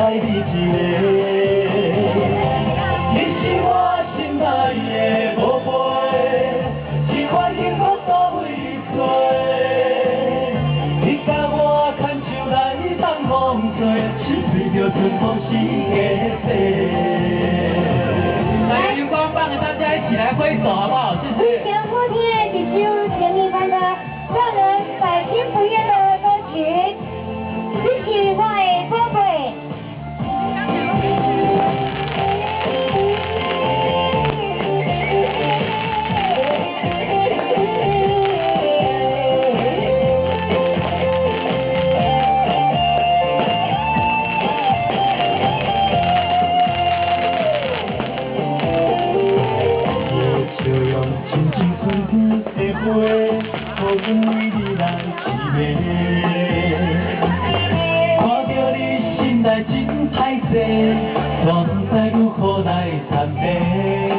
爱你一个，你是我心爱的宝贝，是我幸福所为做的。你甲我牵手来放风做，是为着春风时的世。来，荧光棒，大家一起来挥手好不好？谢谢。前夫听一首田丽芳的让人百听不厌的歌曲，你是我的宝贝。就用真情纯天的花，予因为你来凄迷。看着你心内真歹势，却不知如何来参白。